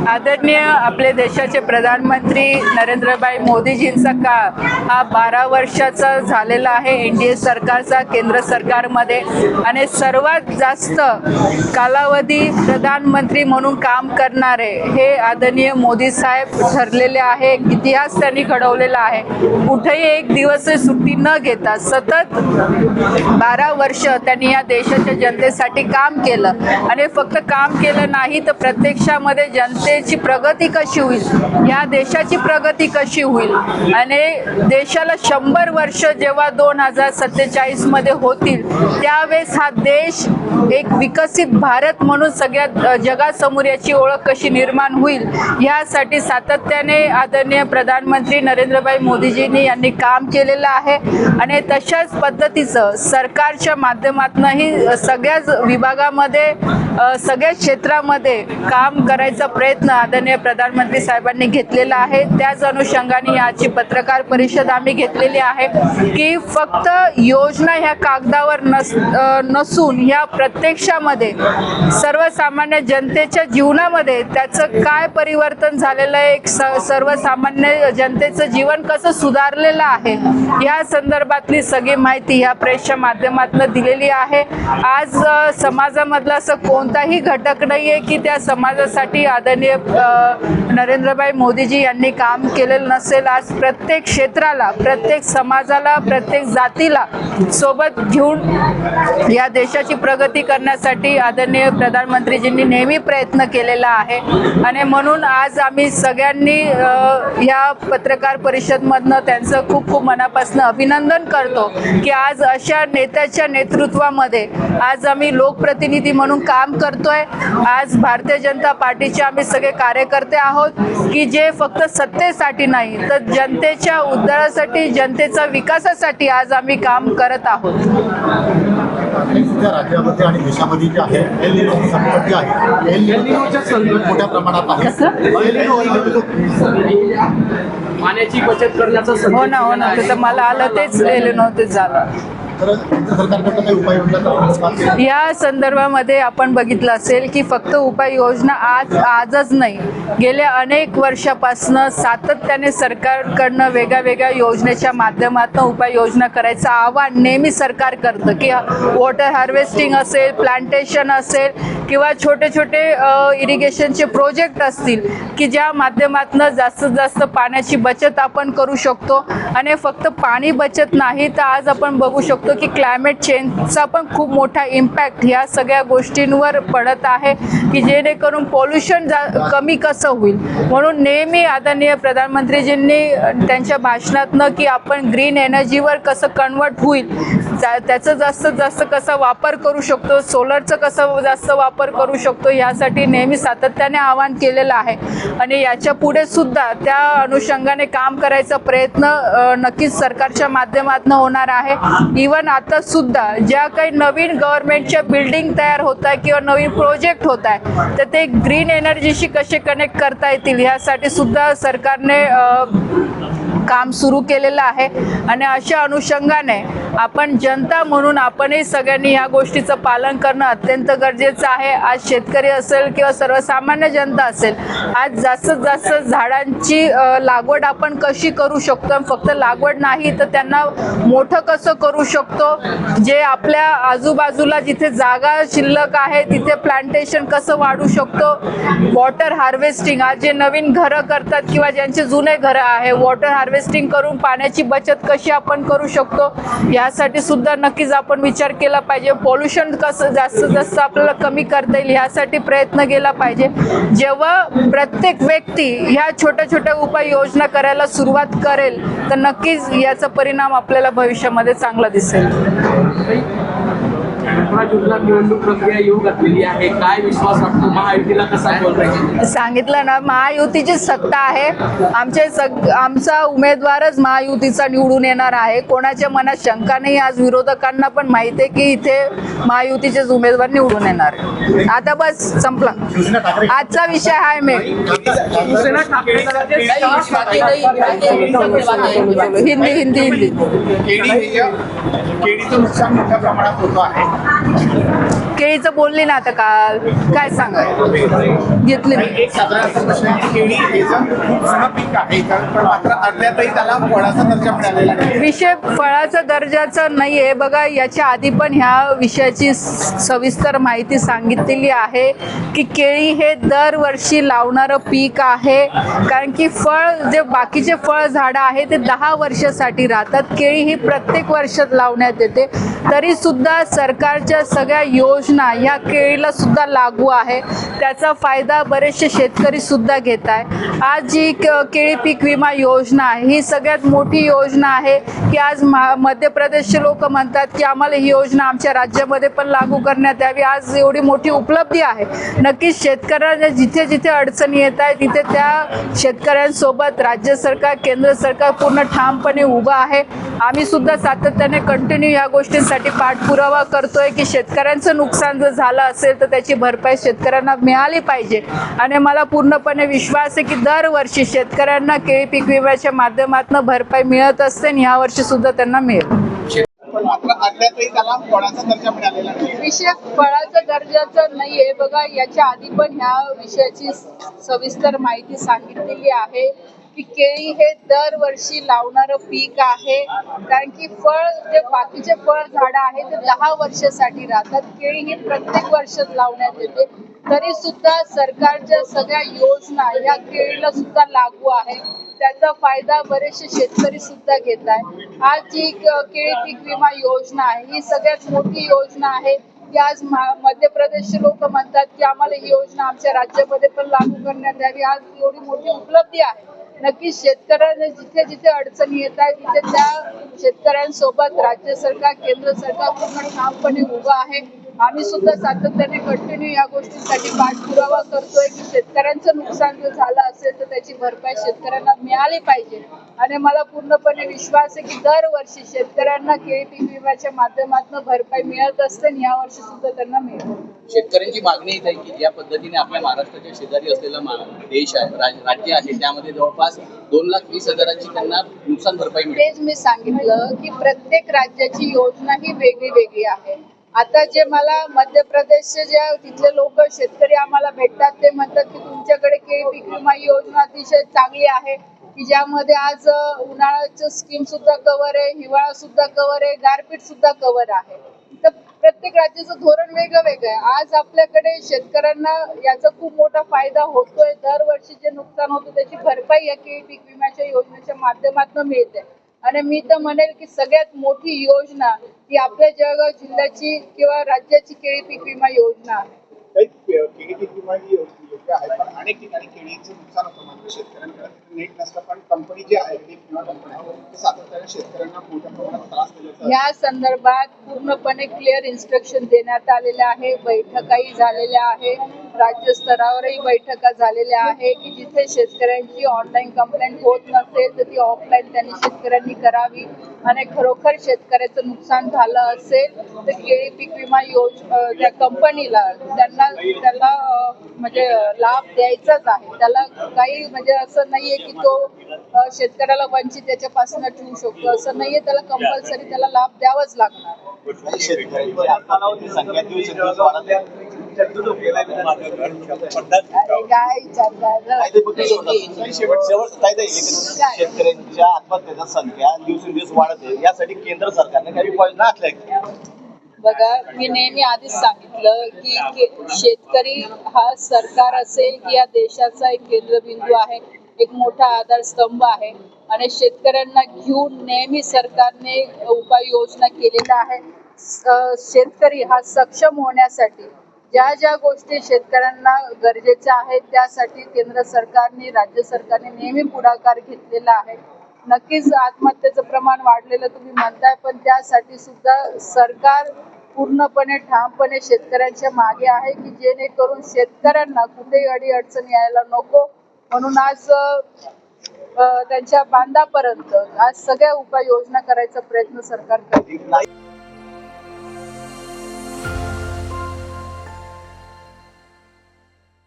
आदरणीय आपले देशाचे प्रधानमंत्री नरेंद्रभाई मोदीजींचा काळ हा 12 वर्षाचा झालेला आहे एनडीए सरकारचा केंद्र सरकारमध्ये, आणि सर्वात जास्त कालावधी प्रधानमंत्री म्हणून काम करणारे हे आदरणीय मोदी साहेब ठरलेले आहे। इतिहास त्यांनी घडवलेला आहे। कुठेही एक दिवस सुट्टी न घेता सतत 12 वर्ष त्यांनी या देशाच्या जनतेसाठी काम केलं, आणि फक्त काम केलं नाही तर प्रत्यक्षामध्ये जनतेची प्रगती कशी होईल, या देशाची प्रगती कशी होईल, आणि देशाला 100 वर्ष जेव्हा 2047 मध्ये होतील त्यावेळेस हा देश एक विकसित भारत म्हणून सगळ्या जगासमोर याची ओळख कशी निर्माण होईल, यासाठी सातत्याने आदरणीय प्रधानमंत्री नरेंद्रभाई मोदीजींनी यांनी काम केलेलं आहे। आणि तशाच पद्धतीचं सरकारच्या माध्यमातूनही सगळ्याच विभागामध्ये सगळ्या क्षेत्रामध्ये काम करायचा प्रयत्न आदरणीय प्रधानमंत्री साहेबांनी घेतलेला आहे। त्याच अनुषंगाने याची पत्रकार परिषद आम्ही घेतलेली आहे की फक्त योजना ह्या कागदावर नसून ह्या प्रत्यक्षामध्ये सर्वसामान्य जनतेच्या जीवनामध्ये त्याचं काय परिवर्तन झालेलं आहे, एक सर्वसामान्य जनतेचं जीवन कसं सुधारलेलं आहे, या संदर्भातली सगळी माहिती ह्या प्रेसच्या माध्यमातून दिलेली आहे। आज समाजामधला असं कोणताही घटक नाही आहे की त्या समाजासाठी आदरणीय नरेंद्रभाई मोदीजी यांनी काम केलेलं नसेल। आज प्रत्येक क्षेत्राला, प्रत्येक समाजाला, प्रत्येक जातीला सोबत घेऊन या देशाची प्रगती करण्यासाठी आदरणीय प्रधानमंत्रीजींनी नेहमी प्रयत्न केलेला आहे। आणि म्हणून आज आम्ही सगळ्यांनी या पत्रकार परिषदमधनं त्यांचं खूप खूप मनापासून अभिनंदन करतो की आज अशा नेत्याच्या नेतृत्वामध्ये आज आम्ही लोकप्रतिनिधी म्हणून काम करतोय। आज भारतीय जनता पार्टीचे आम्ही सगळे कार्यकर्ते आहोत की जे फक्त सत्तेसाठी नाही तर जनतेच्या उद्धारासाठी, जनतेच्या विकासासाठी आज आम्ही काम करत आहोत। राज्यामध्ये आणि देशामध्ये जे आहे एल निनो संकट जे आहे, एल निनोच्या संकट मोठ्या प्रमाणात आहे। पाण्याची बचत करण्याचं हो ना तर मला आलं तेच एल निनोच झालं। या संदर्भामध्ये आपण बघितलं असेल की फक्त उपाययोजना आजच नाही, गेल्या अनेक वर्षापासून सातत्याने सरकारकडनं वेगळ्या योजनेच्या माध्यमातून उपाययोजना करायचं आवाहन नेहमी सरकार करतं की वॉटर हार्वेस्टिंग असेल, प्लांटेशन असेल किंवा छोटे छोटे इरिगेशनचे प्रोजेक्ट असतील की ज्या माध्यमातून जास्तीत जास्त पाण्याची बचत आपण करू शकतो। आणि फक्त पाणी बचत नाही तर आज आपण बघू शकतो की क्लायमेट चेंजचा पण खूप मोठा इम्पॅक्ट ह्या सगळ्या गोष्टींवर पडत आहे की जेणेकरून पॉल्युशन कमी कसं होईल। म्हणून नेहमी आदरणीय प्रधानमंत्रीजींनी त्यांच्या भाषणातनं की आपण ग्रीन एनर्जीवर कसं कन्वर्ट होईल, त्याचं जास्तीत जास्त कसा वापर करू शकतो, सोलरचं कसं जास्त वापर करू शकतो, यासाठी नेहमी सातत्याने आवाहन केलेलं आहे। आणि याच्या पुढे सुद्धा त्या अनुषंगाने काम करायचा प्रयत्न नक्कीच सरकारच्या माध्यमातून होणार आहे। इवन आता सुद्धा ज्या काही नवीन गव्हर्नमेंटच्या बिल्डिंग तयार होत आहे किंवा नवीन प्रोजेक्ट होत आहे तर ते ग्रीन एनर्जीशी कसे कनेक्ट करता येतील यासाठी सुद्धा सरकारने काम सुरू केलेलं आहे। आणि अशा अनुषंगाने आपण जनता म्हणून आपणही सगळ्यांनी या गोष्टीचं पालन करणं अत्यंत गरजेचं आहे। आज शेतकरी असेल किंवा सर्वसामान्य जनता असेल, आज जास्तीत जास्त झाडांची लागवड आपण कशी करू शकतो, फक्त लागवड नाही तर त्यांना मोठं कसं करू शकतो, जे आपल्या आजूबाजूला जिथे जागा शिल्लक आहे तिथे प्लांटेशन कसं वाढू शकतो, वॉटर हार्वेस्टिंग, आज जे नवीन घरं करतात किंवा ज्यांचे जुने घरं आहे वॉटर हार्वेस्टिंग करून पाण्याची बचत कशी आपण करू शकतो, यासाठी सुद्धा नक्कीच आपण विचार केला पाहिजे। पॉल्युशन कसं जास्तीत जास्त आपल्याला कमी करता येईल यासाठी प्रयत्न केला पाहिजे। जेव्हा प्रत्येक व्यक्ती ह्या छोट्या छोट्या उपाययोजना करायला सुरुवात करेल तर नक्कीच याचा परिणाम आपल्याला भविष्यामध्ये चांगला दिसेल। निवडणूक प्रक्रिया येऊ घातलेली आहे, काय विश्वास वाटतो महायुतीला कसा बोलतो? सांगितलं ना, महायुतीची सत्ता आहे। आमचा उमेदवारच महायुतीचा निवडून येणार आहे, कोणाच्या मनात शंका नाही। आज विरोधकांना पण माहिती आहे की इथे महायुतीचेच उमेदवार निवडून येणार आहे। आता बस संपला आजचा विषय आहे। मी हिंदी केडीचं नुकसान मोठ्या प्रमाणात होतं आहे। केळीचं बोलली ना आता काल, काय सांगा घेतली मी. एक साधारण असा प्रश्न आहे की केळी हे जर खूप जुनं पीक आहे पण मात्र अद्यापही त्याला फळाचा दर्जा मिळालेला नाही. विषय फळाचा दर्जाचा नाही आहे बघा. याच्या आधी पण ह्या विषयाची सविस्तर माहिती सांगितलेली आहे की केळी हे दरवर्षी लावणारं पीक आहे. कारण की फळ जे बाकीचे फळ झाडं आहे ते 10 वर्षासाठी राहतात. केळी ही प्रत्येक वर्षात लावण्यात येते. तरी सुद्धा सरकारच्या सगळ्या योजना ह्या केळीला सुद्धा लागू आहे. त्याचा फायदा बरेचसे शेतकरी सुद्धा घेत आहे. आज जी केळी पीक विमा योजना आहे ही सगळ्यात मोठी योजना आहे की आज मध्य प्रदेशचे लोक म्हणतात की आम्हाला ही योजना आमच्या राज्यामध्ये पण लागू करण्यात यावी. आज एवढी मोठी उपलब्धी आहे. नक्कीच शेतकऱ्यांना जिथे जिथे अडचणी येत आहे तिथे त्या शेतकऱ्यांसोबत राज्य सरकार केंद्र सरकार पूर्ण ठामपणे उभं आहे. आम्ही सुद्धा सातत्याने कंटिन्यू या गोष्टींसाठी पाठपुरावा करतोय की शेतकऱ्यांचं नुकसान जर झालं असेल तर त्याची भरपाई शेतकऱ्यांना मिळाली पाहिजे. आणि मला पूर्णपणे विश्वास आहे की दरवर्षी शेतकऱ्यांना केळी पीक विम्याच्या माध्यमातून भरपाई मिळत असते आणि यावर्षी सुद्धा त्यांना मिळेल. पण मात्र अद्यापही त्याला फळाचा दर्जा मिळालेला नाही. विषय फळाचा दर्जाचा नाहीये बघा. याच्या आधी पण ह्या विषयाची सविस्तर माहिती सांगितलेली आहे की केळी हे दरवर्षी लावणारं पीक आहे. कारण की फळ जे बाकीचे फळ झाडं आहे ते 10 वर्षासाठी राहतात. केळी ही प्रत्येक वर्षात लावण्यात येते. तरी सुद्धा सरकारच्या सगळ्या योजना या केळीला सुद्धा लागू आहे. त्याचा फायदा बरेचसे शेतकरी सुद्धा घेत आहे. आज जी केळी पीक विमा योजना आहे ही सगळ्यात मोठी योजना आहे की आज मध्य प्रदेशचे लोक म्हणतात की आम्हाला ही योजना आमच्या राज्यामध्ये पण लागू करण्यात यावी. आज एवढी मोठी उपलब्धी आहे. नक्कीच शेतकऱ्यांना जिथे जिथे अडचणी येत आहे तिथे त्या शेतकऱ्यांसोबत राज्य सरकार केंद्र सरकार पूर्ण ठामपणे उभं आहे. आम्ही सुद्धा सातत्याने कंटिन्यू या गोष्टींसाठी पाठपुरावा करतोय की शेतकऱ्यांचं नुकसान जर झालं असेल तर त्याची भरपाई शेतकऱ्यांना मिळाली पाहिजे. आणि मला पूर्णपणे विश्वास आहे की दरवर्षी शेतकऱ्यांना केळी पीक विम्याच्या माध्यमातून भरपाई मिळत असते आणि यावर्षी सुद्धा त्यांना मिळेल. शेतकऱ्यांची मागणी आहे की ज्या पद्धतीने आपल्या महाराष्ट्राच्या शेजारी असलेला देश आहे राज्य आहे त्यामध्ये जवळपास 2,20,000ची त्यांना नुकसान भरपाई मिळते. तेच मी सांगितलं की प्रत्येक राज्याची योजना ही वेगळी वेगळी आहे. आता जे मला मध्य प्रदेशचे जे तिथले लोक शेतकरी आम्हाला भेटतात ते म्हणतात की तुमच्याकडे केळी पीक विमा योजना अतिशय चांगली आहे की ज्यामध्ये आज उन्हाळ्याचं स्कीम सुद्धा कव्हर आहे, हिवाळा सुद्धा कव्हर आहे, गारपीट सुद्धा कव्हर आहे. तर प्रत्येक राज्याचं धोरण वेगळं वेगळं आहे. आज आपल्याकडे शेतकऱ्यांना याचा खूप मोठा फायदा होतोय. दरवर्षी जे नुकसान होतं त्याची भरपाई या केळी पीक विम्याच्या योजनेच्या माध्यमातून मिळते. आणि मी तर म्हणेल की सगळ्यात मोठी योजना ही आपल्या जळगाव जिल्ह्याची किंवा राज्याची केळी पीक विमा योजना आहे. केळी पीक विमा ही योग्य आहे पण अनेक ठिकाणी केळीचं नुकसान होतं. मात्र शेतकऱ्यांकडे नेट नसतं. पण कंपनी जी आहे पीक विमा कंपनी ते सातत्याने शेतकऱ्यांना मोठ्या प्रमाणात त्रास देण्याचा या संदर्भात पूर्णपणे क्लिअर इन्स्ट्रक्शन देण्यात आलेले आहे. बैठकाही झालेल्या आहे. राज्य स्तरावरही बैठका झालेल्या आहे की जिथे शेतकऱ्यांची ऑनलाईन कंप्लेंट होत नसेल तर ती ऑफलाईन त्यांनी शेतकऱ्यांनी करावी. आणि खरोखर शेतकऱ्याचं नुकसान झालं असेल तर केळी पीक विमा त्या कंपनीला त्याला म्हणजे लाभ द्यायचाच आहे. त्याला काही म्हणजे असं नाहीये की तो शेतकऱ्याला वंचित त्याच्यापासून ठेवू शकतो असं नाहीये. त्याला कंपल्सरी त्याला लाभ द्यावाच लागणार. काय शेतकऱ्यांच्या आत्महत्येच्या संख्या दिवसेंदिवस वाढत आहे. यासाठी केंद्र सरकारने काही उपाययोजना आखल्या. बघा मी नेहमी आधीच सांगितलं की शेतकरी हा सरकार असेल की या देशाचा एक केंद्रबिंदू आहे, एक मोठा आधारस्तंभ आहे. आणि शेतकऱ्यांना घेऊन नेहमी सरकारने उपाययोजना केलेल्या आहे. शेतकरी हा सक्षम होण्यासाठी ज्या ज्या गोष्टी शेतकऱ्यांना गरजेच्या आहेत त्यासाठी केंद्र सरकारने राज्य सरकारने नेहमी पुढाकार घेतलेला आहे. नक्कीच आत्महत्येचं प्रमाण वाढलेलं तुम्ही म्हणताय पण त्यासाठी सुद्धा सरकार पूर्णपणे ठामपणे शेतकऱ्यांच्या मागे आहे की जेणेकरून शेतकऱ्यांना कुठेही अडीअडचण यायला नको. म्हणून आज त्यांच्या बांधापर्यंत आज सगळ्या उपाययोजना करायचा प्रयत्न सरकार करते.